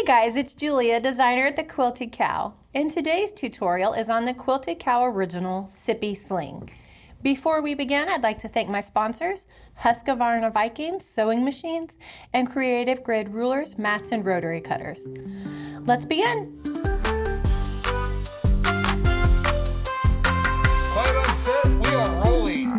Hey guys, it's Julia, designer at the Quilted Cow, and today's tutorial is on the Quilted Cow Original Sippy Sling. Before we begin, I'd like to thank my sponsors, Husqvarna Vikings sewing machines and Creative Grid rulers, mats, and rotary cutters. Let's begin. Quiet on set, we are rolling.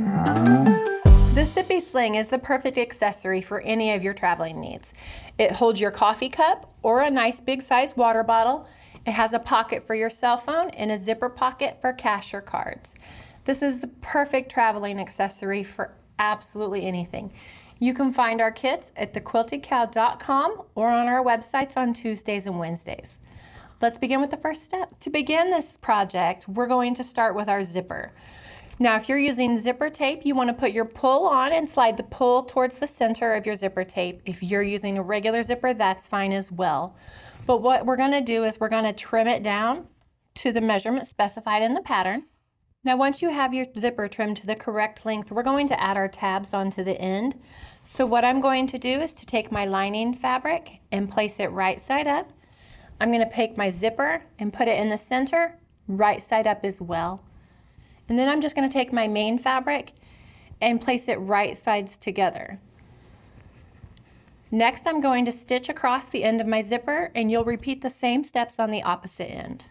The Sippy Sling is the perfect accessory for any of your traveling needs. It holds your coffee cup or a nice big size water bottle. It has a pocket for your cell phone and a zipper pocket for cash or cards. This is the perfect traveling accessory for absolutely anything. You can find our kits at thequiltedcow.com or on our websites on Tuesdays and Wednesdays. Let's begin with the first step. To begin this project, we're going to start with our zipper. Now, if you're using zipper tape, you want to put your pull on and slide the pull towards the center of your zipper tape. If you're using a regular zipper, that's fine as well. But what we're going to do is we're going to trim it down to the measurement specified in the pattern. Now, once you have your zipper trimmed to the correct length, we're going to add our tabs onto the end. So what I'm going to do is to take my lining fabric and place it right side up. I'm going to take my zipper and put it in the center, right side up as well. And then I'm just going to take my main fabric and place it right sides together. Next, I'm going to stitch across the end of my zipper, and you'll repeat the same steps on the opposite end.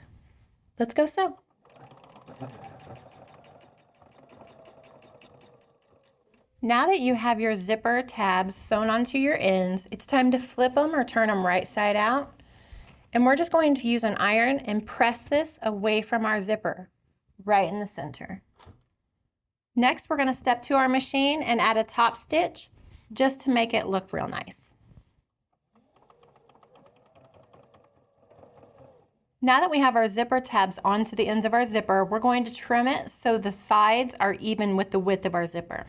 Let's go sew. Now that you have your zipper tabs sewn onto your ends, it's time to flip them or turn them right side out. And we're just going to use an iron and press this away from our zipper, right in the center. Next, we're going to step to our machine and add a top stitch just to make it look real nice. Now that we have our zipper tabs onto the ends of our zipper, we're going to trim it so the sides are even with the width of our zipper.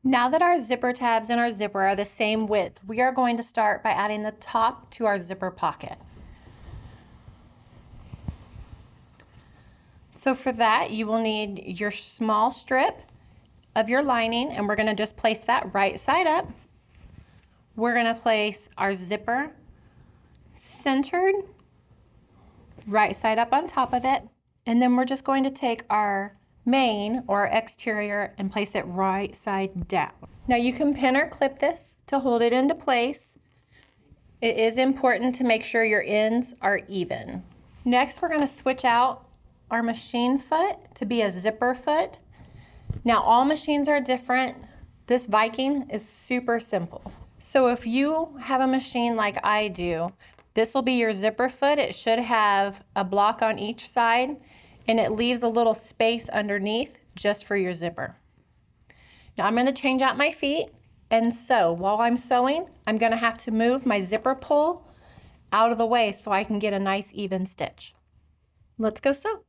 Now that our zipper tabs and our zipper are the same width, we are going to start by adding the top to our zipper pocket. So for that, you will need your small strip of your lining, and we're going to just place that right side up. We're going to place our zipper centered right side up on top of it, and then we're just going to take our main or exterior and place it right side down. Now you can pin or clip this to hold it into place. It is important to make sure your ends are even. Next, we're going to switch out our machine foot to be a zipper foot. Now all machines are different. This Viking is super simple. So if you have a machine like I do, this will be your zipper foot. It should have a block on each side, and it leaves a little space underneath just for your zipper. Now I'm going to change out my feet and sew. While I'm sewing, I'm going to have to move my zipper pull out of the way so I can get a nice even stitch. Let's go sew.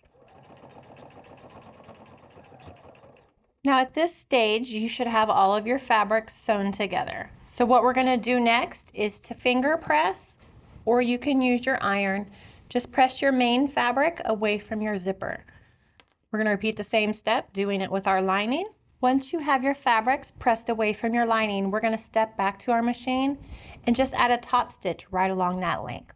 Now at this stage, you should have all of your fabric sewn together. So what we're going to do next is to finger press, or you can use your iron. Just press your main fabric away from your zipper. We're going to repeat the same step, doing it with our lining. Once you have your fabrics pressed away from your lining, we're going to step back to our machine and just add a top stitch right along that length.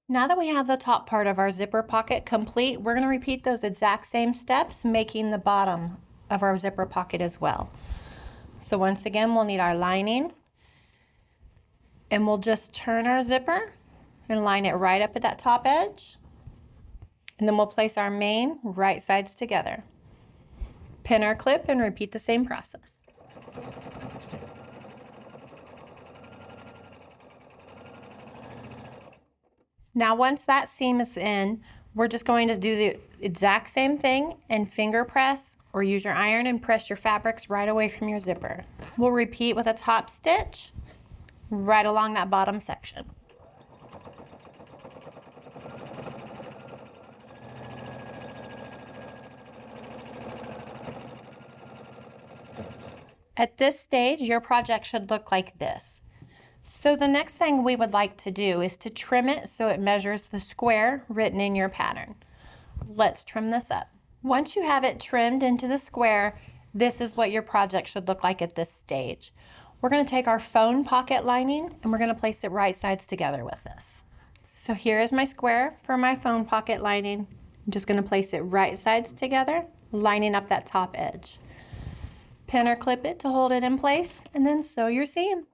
Now that we have the top part of our zipper pocket complete, we're going to repeat those exact same steps, making the bottom of our zipper pocket as well. So once again, we'll need our lining, and we'll just turn our zipper and line it right up at that top edge. And then we'll place our main right sides together. Pin or clip and repeat the same process. Now once that seam is in, we're just going to do the exact same thing and finger press or use your iron and press your fabrics right away from your zipper. We'll repeat with a top stitch right along that bottom section. At this stage, your project should look like this. So the next thing we would like to do is to trim it so it measures the square written in your pattern. Let's trim this up. Once you have it trimmed into the square, this is what your project should look like at this stage. We're going to take our phone pocket lining and we're going to place it right sides together with this. So here is my square for my phone pocket lining. I'm just going to place it right sides together, lining up that top edge. Pin or clip it to hold it in place, and then sew your seam.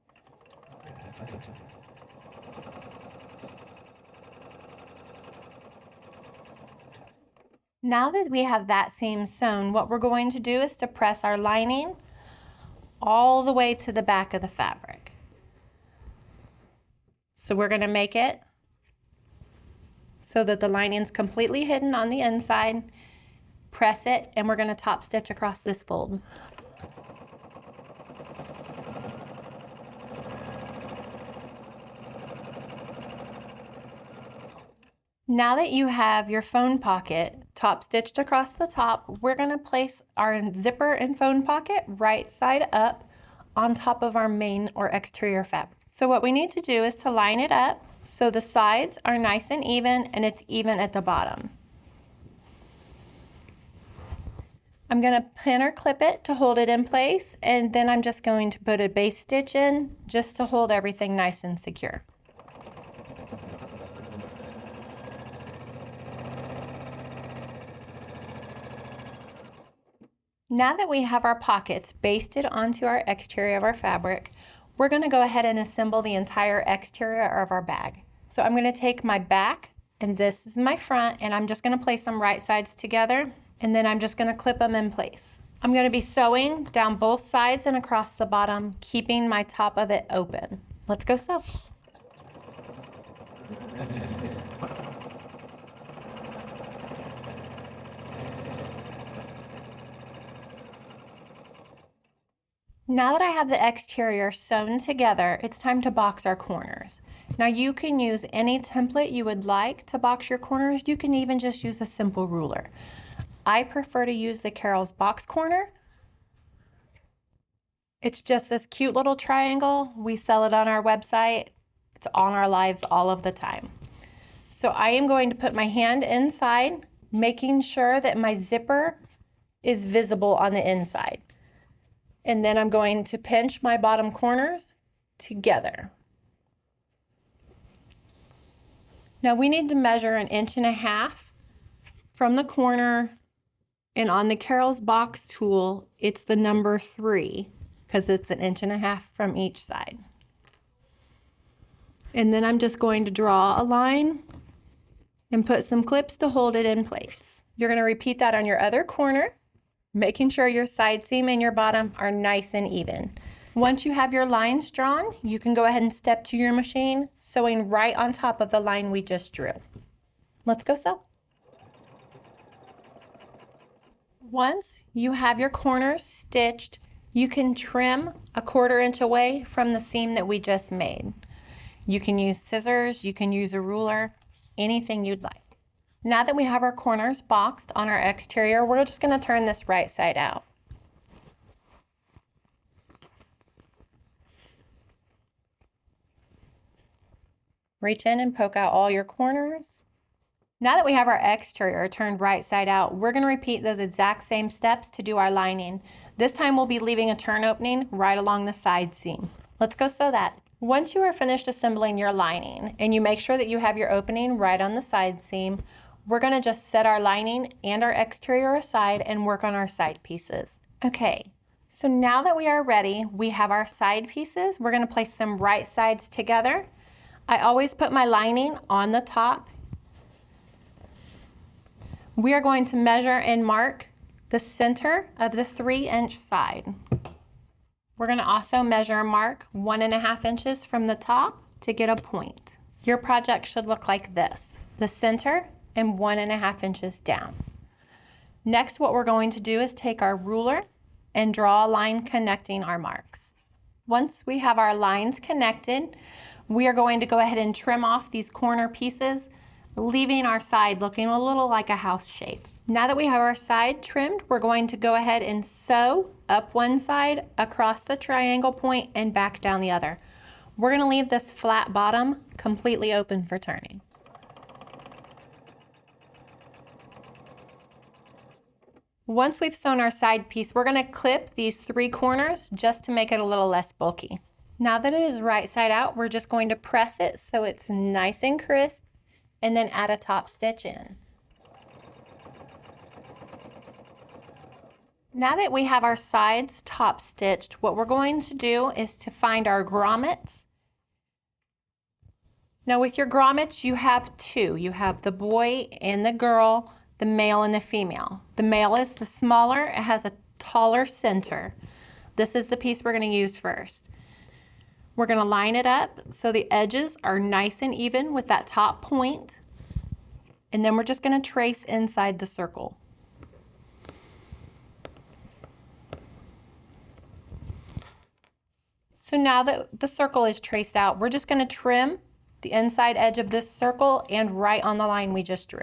Now that we have that seam sewn, what we're going to do is to press our lining all the way to the back of the fabric. So we're going to make it so that the lining's completely hidden on the inside. Press it, and we're going to top stitch across this fold. Now that you have your phone pocket top stitched across the top, we're going to place our zipper and phone pocket right side up on top of our main or exterior fabric. So what we need to do is to line it up so the sides are nice and even even at the bottom. I'm going to pin or clip it to hold it in place, and then I'm just going to put a base stitch in just to hold everything nice and secure. Now that we have our pockets basted onto our exterior of our fabric, we're going to go ahead and assemble the entire exterior of our bag. So I'm going to take my back, and this is my front, and I'm just going to place them right sides together, and then I'm just going to clip them in place. I'm going to be sewing down both sides and across the bottom, keeping my top of it open. Let's go sew. Now that I have the exterior sewn together, it's time to box our corners. Now you can use any template you would like to box your corners. You can even just use a simple ruler. I prefer to use the Carol's box corner. It's just this cute little triangle. We sell it on our website. It's on our lives all of the time. So I am going to put my hand inside, making sure that my zipper is visible on the inside. And then I'm going to pinch my bottom corners together. Now we need to measure 1.5 inches from the corner, and on the Carol's box tool, it's the number 3 because it's 1.5 inches from each side. And then I'm just going to draw a line and put some clips to hold it in place. You're going to repeat that on your other corner, making sure your side seam and your bottom are nice and even. Once you have your lines drawn, you can go ahead and step to your machine, sewing right on top of the line we just drew. Let's go sew. Once you have your corners stitched, you can trim 1/4 inch away from the seam that we just made. You can use scissors, you can use a ruler, anything you'd like. Now that we have our corners boxed on our exterior, we're just going to turn this right side out. Reach in and poke out all your corners. Now that we have our exterior turned right side out, we're going to repeat those exact same steps to do our lining. This time we'll be leaving a turn opening right along the side seam. Let's go sew that. Once you are finished assembling your lining and you make sure that you have your opening right on the side seam, we're going to just set our lining and our exterior aside and work on our side pieces. Okay, so now that we are ready, we have our side pieces. We're going to place them right sides together. I always put my lining on the top. We are going to measure and mark the center of the 3-inch side. We're going to also measure and mark 1.5 inches from the top to get a point. Your project should look like this: the center and 1.5 inches down. Next, what we're going to do is take our ruler and draw a line connecting our marks. Once we have our lines connected, we are going to go ahead and trim off these corner pieces, leaving our side looking a little like a house shape. Now that we have our side trimmed, we're going to go ahead and sew up one side, across the triangle point, and back down the other. We're gonna leave this flat bottom completely open for turning. Once we've sewn our side piece, we're gonna clip these 3 corners just to make it a little less bulky. Now that it is right side out, we're just going to press it so it's nice and crisp and then add a top stitch in. Now that we have our sides top stitched, what we're going to do is to find our grommets. Now with your grommets, you have 2. You have the boy and the girl, the male and the female. The male is the smaller, it has a taller center. This is the piece we're going to use first. We're going to line it up so the edges are nice and even with that top point. And then we're just going to trace inside the circle. So now that the circle is traced out, we're just going to trim the inside edge of this circle and right on the line we just drew.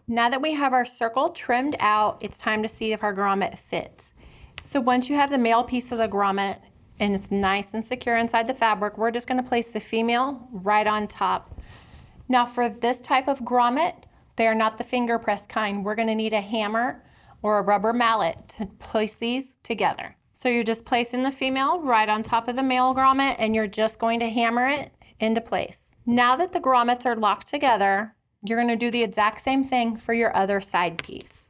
Now that we have our circle trimmed out, it's time to see if our grommet fits. So once you have the male piece of the grommet and it's nice and secure inside the fabric, we're just going to place the female right on top. Now for this type of grommet, they are not the finger press kind. We're going to need a hammer or a rubber mallet to place these together. So you're just placing the female right on top of the male grommet and you're just going to hammer it into place. Now that the grommets are locked together, you're going to do the exact same thing for your other side piece.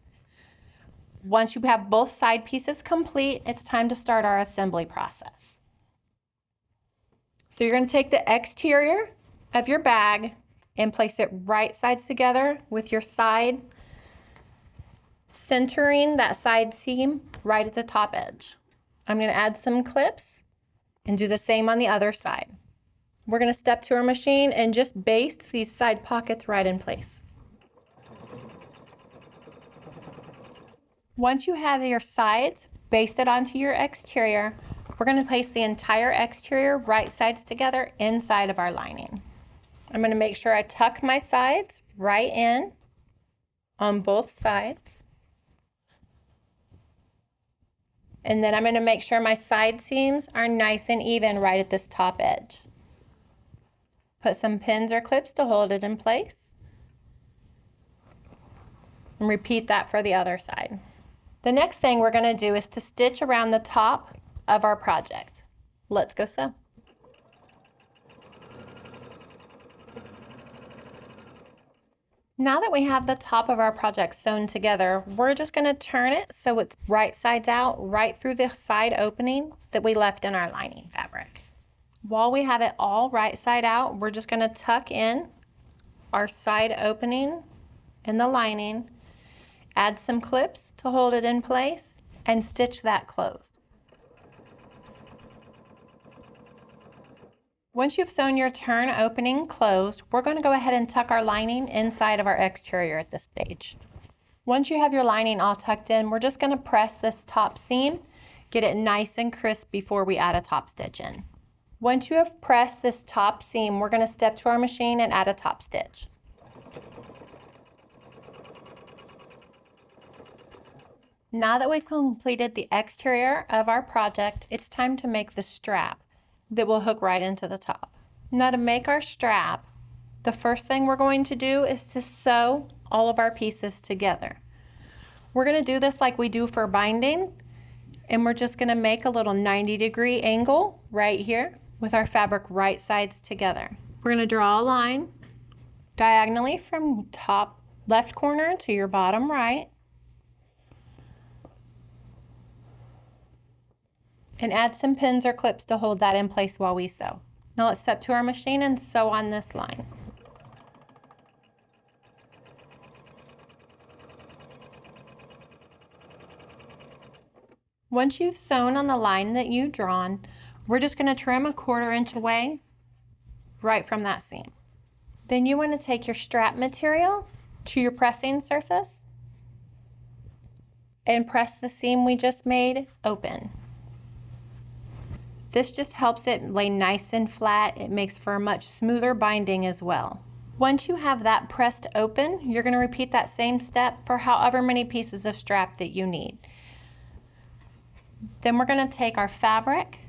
Once you have both side pieces complete, it's time to start our assembly process. So you're going to take the exterior of your bag and place it right sides together with your side centering that side seam right at the top edge. I'm going to add some clips and do the same on the other side. We're going to step to our machine and just baste these side pockets right in place. Once you have your sides basted onto your exterior, we're going to place the entire exterior right sides together inside of our lining. I'm going to make sure I tuck my sides right in on both sides. And then I'm going to make sure my side seams are nice and even right at this top edge. Put some pins or clips to hold it in place. And repeat that for the other side. The next thing we're going to do is to stitch around the top of our project. Let's go sew. Now that we have the top of our project sewn together, we're just going to turn it so it's right sides out, right through the side opening that we left in our lining fabric. While we have it all right side out, we're just going to tuck in our side opening in the lining, add some clips to hold it in place, and stitch that closed. Once you've sewn your turn opening closed, we're going to go ahead and tuck our lining inside of our exterior at this stage. Once you have your lining all tucked in, we're just going to press this top seam, get it nice and crisp before we add a top stitch in. Once you have pressed this top seam, we're going to step to our machine and add a top stitch. Now that we've completed the exterior of our project, it's time to make the strap that will hook right into the top. Now to make our strap, the first thing we're going to do is to sew all of our pieces together. We're going to do this like we do for binding, and we're just going to make a little 90-degree angle right here with our fabric right sides together. We're going to draw a line diagonally from top left corner to your bottom right, and add some pins or clips to hold that in place while we sew. Now let's step to our machine and sew on this line. Once you've sewn on the line that you've drawn, we're just going to trim 1/4 inch away right from that seam. Then you want to take your strap material to your pressing surface and press the seam we just made open. This just helps it lay nice and flat. It makes for a much smoother binding as well. Once you have that pressed open, you're going to repeat that same step for however many pieces of strap that you need. Then we're going to take our fabric,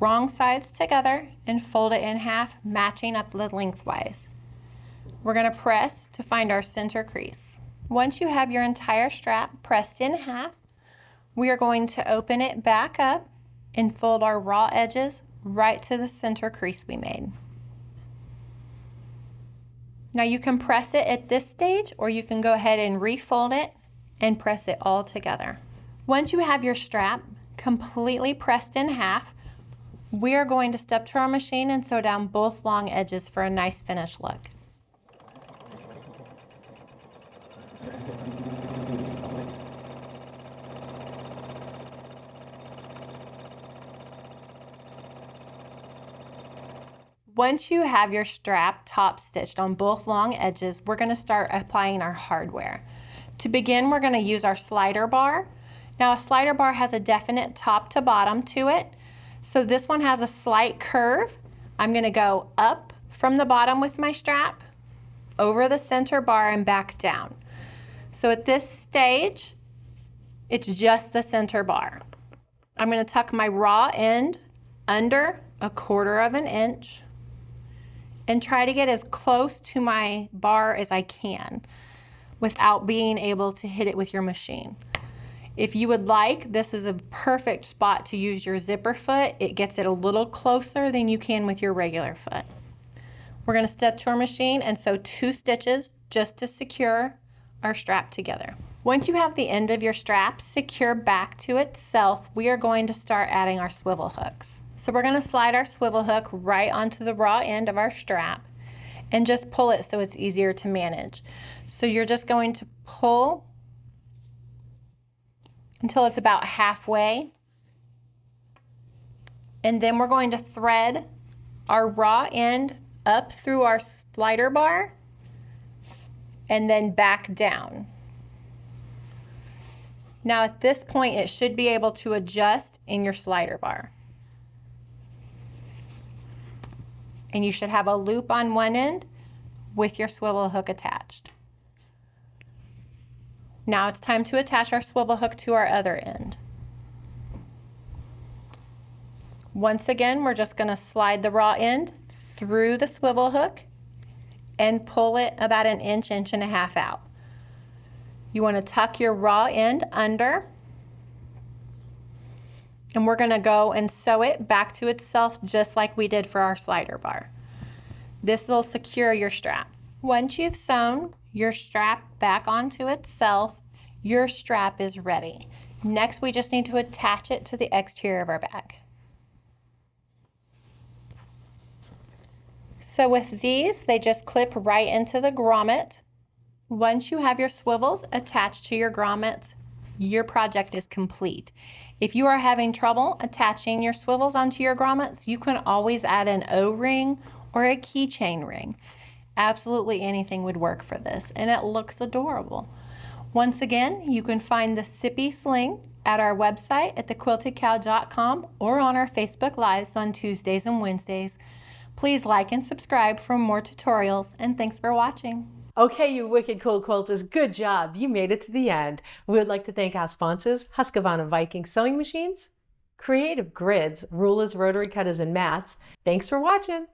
wrong sides together and fold it in half, matching up the lengthwise. We're going to press to find our center crease. Once you have your entire strap pressed in half, we are going to open it back up and fold our raw edges right to the center crease we made. Now you can press it at this stage, or you can go ahead and refold it and press it all together. Once you have your strap completely pressed in half, we are going to step to our machine and sew down both long edges for a nice finished look. Once you have your strap top stitched on both long edges, we're going to start applying our hardware. To begin, we're going to use our slider bar. Now a slider bar has a definite top to bottom to it. So this one has a slight curve. I'm going to go up from the bottom with my strap, over the center bar and back down. So at this stage, it's just the center bar. I'm going to tuck my raw end under 1/4 inch and try to get as close to my bar as I can without being able to hit it with your machine. If you would like, this is a perfect spot to use your zipper foot. It gets it a little closer than you can with your regular foot. We're going to step to our machine and sew 2 stitches just to secure our strap together. Once you have the end of your strap secure back to itself, we are going to start adding our swivel hooks. So we're going to slide our swivel hook right onto the raw end of our strap and just pull it so it's easier to manage. So you're just going to pull until it's about halfway, and then we're going to thread our raw end up through our slider bar and then back down. Now at this point, it should be able to adjust in your slider bar. And you should have a loop on one end with your swivel hook attached. Now it's time to attach our swivel hook to our other end. Once again, we're just going to slide the raw end through the swivel hook and pull it about 1 inch, 1.5 inches out. You want to tuck your raw end under, and we're going to go and sew it back to itself just like we did for our slider bar. This will secure your strap. Once you've sewn your strap back onto itself, your strap is ready. Next, we just need to attach it to the exterior of our bag. So with these, they just clip right into the grommet. Once you have your swivels attached to your grommets, your project is complete. If you are having trouble attaching your swivels onto your grommets, you can always add an O-ring or a keychain ring. Absolutely anything would work for this, and it looks adorable. Once again, you can find the Sippy Sling at our website at thequiltedcow.com or on our Facebook Lives on Tuesdays and Wednesdays. Please like and subscribe for more tutorials, and thanks for watching. Okay, you wicked cool quilters, good job. You made it to the end. We would like to thank our sponsors, Husqvarna Viking Sewing Machines, Creative Grids, rulers, rotary cutters, and mats. Thanks for watching.